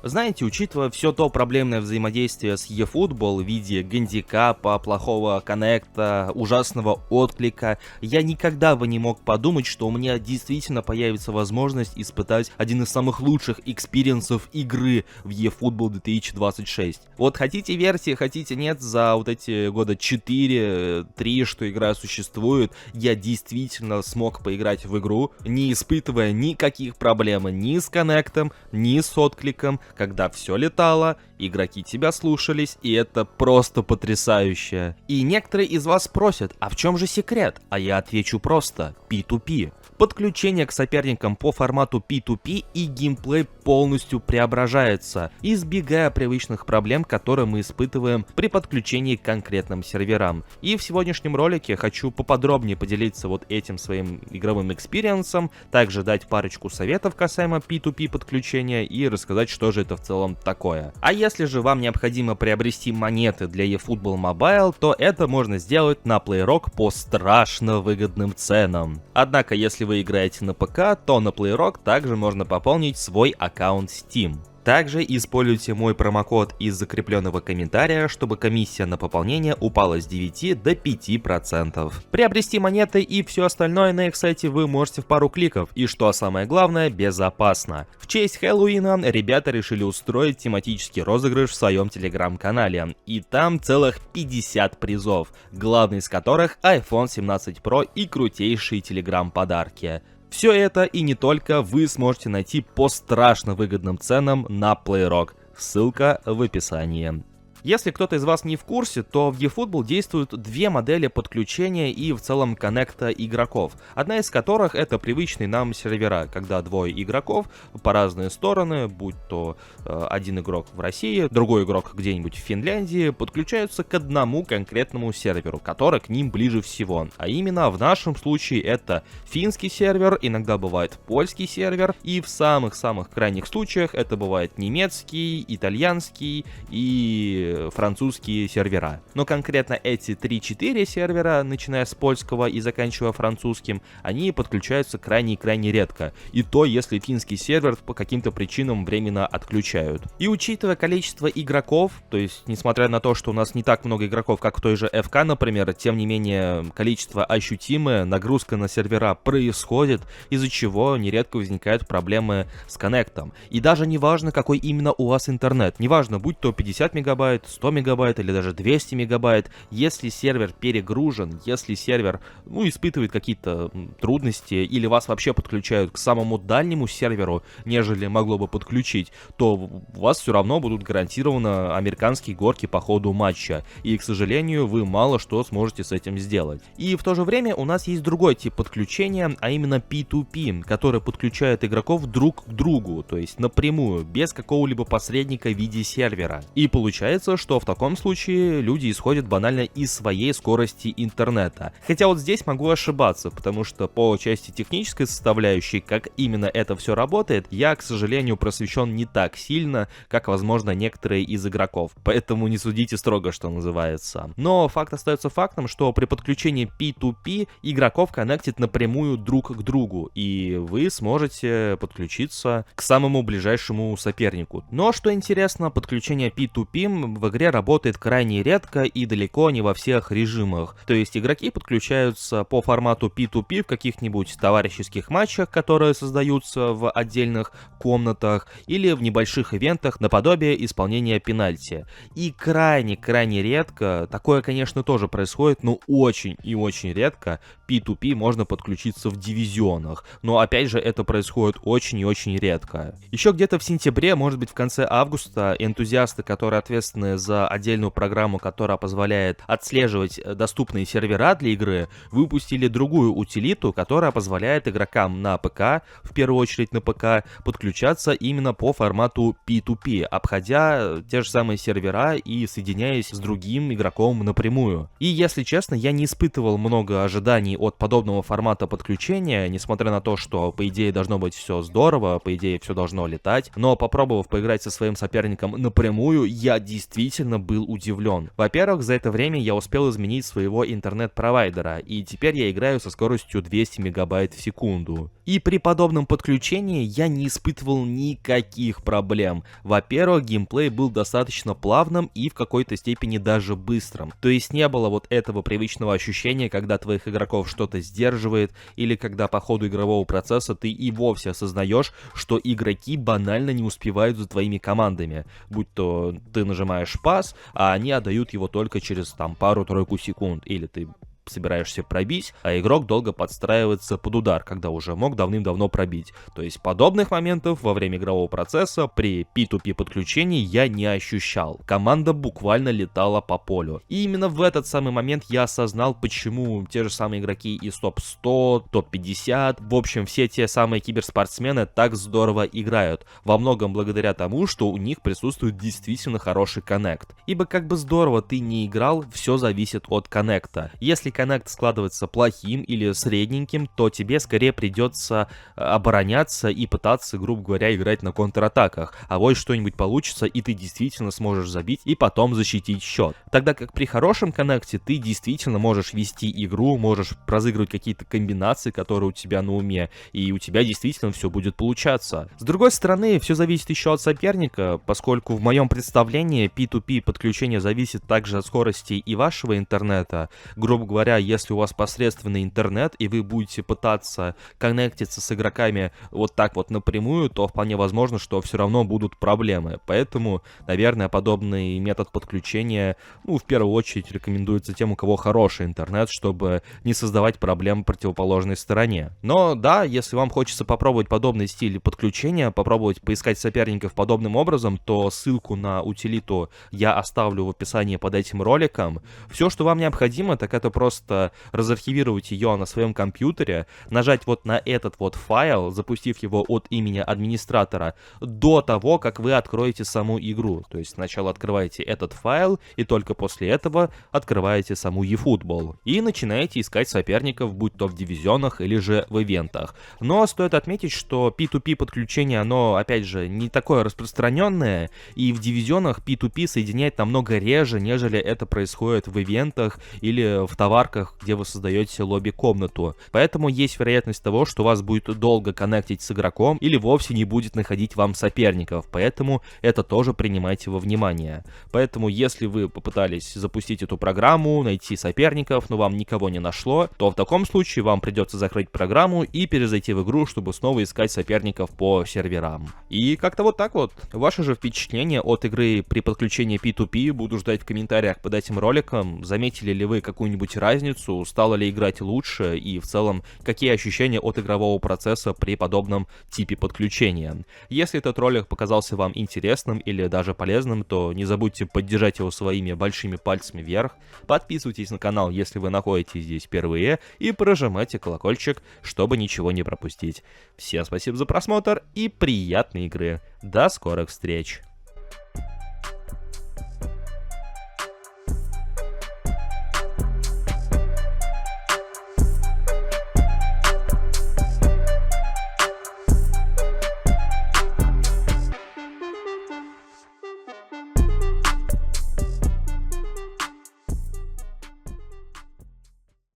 Знаете, учитывая все то проблемное взаимодействие с eFootball в виде гандикапа, плохого коннекта, ужасного отклика, я никогда бы не мог подумать, что у меня действительно появится возможность испытать один из самых лучших экспириенсов игры в eFootball 2026. Вот хотите верьте, хотите нет, за вот эти года 4-3, что игра существует, я действительно смог поиграть в игру, не испытывая никаких проблем ни с коннектом, ни с откликом, когда все летало, игроки тебя слушались, и это просто потрясающе. И некоторые из вас спросят, а в чем же секрет? А я отвечу просто: P2P. Подключение к соперникам по формату P2P и геймплей полностью преображается, избегая привычных проблем, которые мы испытываем при подключении к конкретным серверам. И в сегодняшнем ролике хочу поподробнее поделиться вот этим своим игровым экспириенсом, также дать парочку советов касаемо P2P подключения и рассказать, что же это в целом такое. А если же вам необходимо приобрести монеты для eFootball Mobile, то это можно сделать на PlayRock по страшно выгодным ценам. Однако, если вы играете на ПК, то на PlayRock также можно пополнить свой аккаунт Steam. Также используйте мой промокод из закрепленного комментария, чтобы комиссия на пополнение упала с 9 до 5%. Приобрести монеты и все остальное на их сайте вы можете в пару кликов, и что самое главное, безопасно. В честь Хэллоуина ребята решили устроить тематический розыгрыш в своем телеграм-канале, и там целых 50 призов, главный из которых iPhone 17 Pro и крутейшие телеграм-подарки. Все это и не только вы сможете найти по страшно выгодным ценам на PlayRock. Ссылка в описании. Если кто-то из вас не в курсе, то в eFootball действуют две модели подключения и в целом коннекта игроков. Одна из которых это привычные нам сервера, когда двое игроков по разные стороны, будь то один игрок в России, другой игрок где-нибудь в Финляндии, подключаются к одному конкретному серверу, который к ним ближе всего. А именно в нашем случае это финский сервер, иногда бывает польский сервер, и в самых-самых крайних случаях это бывает немецкий, итальянский и французские сервера. Но конкретно эти 3-4 сервера, начиная с польского и заканчивая французским, они подключаются крайне-крайне редко. И то, если финский сервер по каким-то причинам временно отключают. И учитывая количество игроков, то есть несмотря на то, что у нас не так много игроков, как в той же ФК, например, тем не менее количество ощутимое, нагрузка на сервера происходит, из-за чего нередко возникают проблемы с коннектом. И даже не важно, какой именно у вас интернет, неважно, будь то 50 мегабайт, 100 мегабайт или даже 200 мегабайт, если сервер перегружен, если сервер, испытывает какие-то трудности или вас вообще подключают к самому дальнему серверу, нежели могло бы подключить, то у вас все равно будут гарантированно американские горки по ходу матча, и, к сожалению, вы мало что сможете с этим сделать. И в то же время у нас есть другой тип подключения, а именно P2P, который подключает игроков друг к другу, то есть напрямую, без какого-либо посредника в виде сервера. И получается, что в таком случае люди исходят банально из своей скорости интернета. Хотя вот здесь могу ошибаться, потому что по части технической составляющей, как именно это все работает, я, к сожалению, просвещен не так сильно, как, возможно, некоторые из игроков. Поэтому не судите строго, что называется. Но факт остается фактом, что при подключении P2P игроков коннектит напрямую друг к другу, и вы сможете подключиться к самому ближайшему сопернику. Но, что интересно, подключение P2P в игре работает крайне редко и далеко не во всех режимах. То есть игроки подключаются по формату P2P в каких-нибудь товарищеских матчах, которые создаются в отдельных комнатах, или в небольших ивентах наподобие исполнения пенальти. И крайне редко, такое, конечно, тоже происходит, но очень и очень редко P2P можно подключиться в дивизионах. Но опять же, это происходит очень и очень редко. Еще где-то в сентябре, может быть в конце августа, энтузиасты, которые ответственны за отдельную программу, которая позволяет отслеживать доступные сервера для игры, выпустили другую утилиту, которая позволяет игрокам на ПК, в первую очередь на ПК, подключаться именно по формату P2P, обходя те же самые сервера и соединяясь с другим игроком напрямую. И если честно, я не испытывал много ожиданий от подобного формата подключения, несмотря на то, что по идее должно быть все здорово, по идее все должно летать, но попробовав поиграть со своим соперником напрямую, я действительно был удивлен. Во-первых, за это время я успел изменить своего интернет-провайдера, и теперь я играю со скоростью 200 мегабайт в секунду. И при подобном подключении я не испытывал никаких проблем. Во-первых, геймплей был достаточно плавным и в какой-то степени даже быстрым. То есть не было вот этого привычного ощущения, когда твоих игроков что-то сдерживает, или когда по ходу игрового процесса ты и вовсе осознаешь, что игроки банально не успевают за твоими командами. Будь то ты нажимаешь пас, а они отдают его только через там пару-тройку секунд, или ты собираешься пробить, а игрок долго подстраивается под удар, когда уже мог давным-давно пробить. То есть подобных моментов во время игрового процесса при P2P подключении я не ощущал. Команда буквально летала по полю. И именно в этот самый момент я осознал, почему те же самые игроки из топ-100, топ-50, в общем, все те самые киберспортсмены так здорово играют. Во многом благодаря тому, что у них присутствует действительно хороший коннект. Ибо как бы здорово ты не играл, все зависит от коннекта. Если коннект складывается плохим или средненьким, то тебе скорее придется обороняться и пытаться, грубо говоря, играть на контратаках. А вот что-нибудь получится, и ты действительно сможешь забить и потом защитить счет. Тогда как при хорошем коннекте ты действительно можешь вести игру, можешь разыгрывать какие-то комбинации, которые у тебя на уме, и у тебя действительно все будет получаться. С другой стороны, все зависит еще от соперника, поскольку в моем представлении P2P подключение зависит также от скорости и вашего интернета. Грубо говоря, если у вас посредственный интернет, и вы будете пытаться коннектиться с игроками вот так вот напрямую, то вполне возможно, что все равно будут проблемы. Поэтому, наверное, подобный метод подключения, в первую очередь рекомендуется тем, у кого хороший интернет, чтобы не создавать проблем противоположной стороне. Но да, если вам хочется попробовать подобный стиль подключения, попробовать поискать соперников подобным образом, то ссылку на утилиту я оставлю в описании под этим роликом. Все, что вам необходимо, так это просто разархивировать ее на своем компьютере, нажать вот на этот вот файл, запустив его от имени администратора, до того, как вы откроете саму игру. То есть сначала открываете этот файл, и только после этого открываете саму eFootball. И начинаете искать соперников, будь то в дивизионах или же в ивентах. Но стоит отметить, что P2P подключение, оно, опять же, не такое распространенное, и в дивизионах P2P соединяет намного реже, нежели это происходит в ивентах или в товарках, где вы создаете лобби-комнату. Поэтому есть вероятность того, что вас будет долго коннектить с игроком или вовсе не будет находить вам соперников. Поэтому это тоже принимайте во внимание. Поэтому если вы попытались запустить эту программу, найти соперников, но вам никого не нашло, то в таком случае вам придется закрыть программу и перезайти в игру, чтобы снова искать соперников по серверам. И как-то вот так вот. Ваши же впечатления от игры при подключении P2P буду ждать в комментариях под этим роликом. Заметили ли вы какую-нибудь разницу, стало ли играть лучше и в целом какие ощущения от игрового процесса при подобном типе подключения. Если этот ролик показался вам интересным или даже полезным, то не забудьте поддержать его своими большими пальцами вверх, подписывайтесь на канал, если вы находитесь здесь впервые, и прожимайте колокольчик, чтобы ничего не пропустить. Всем спасибо за просмотр и приятной игры. До скорых встреч!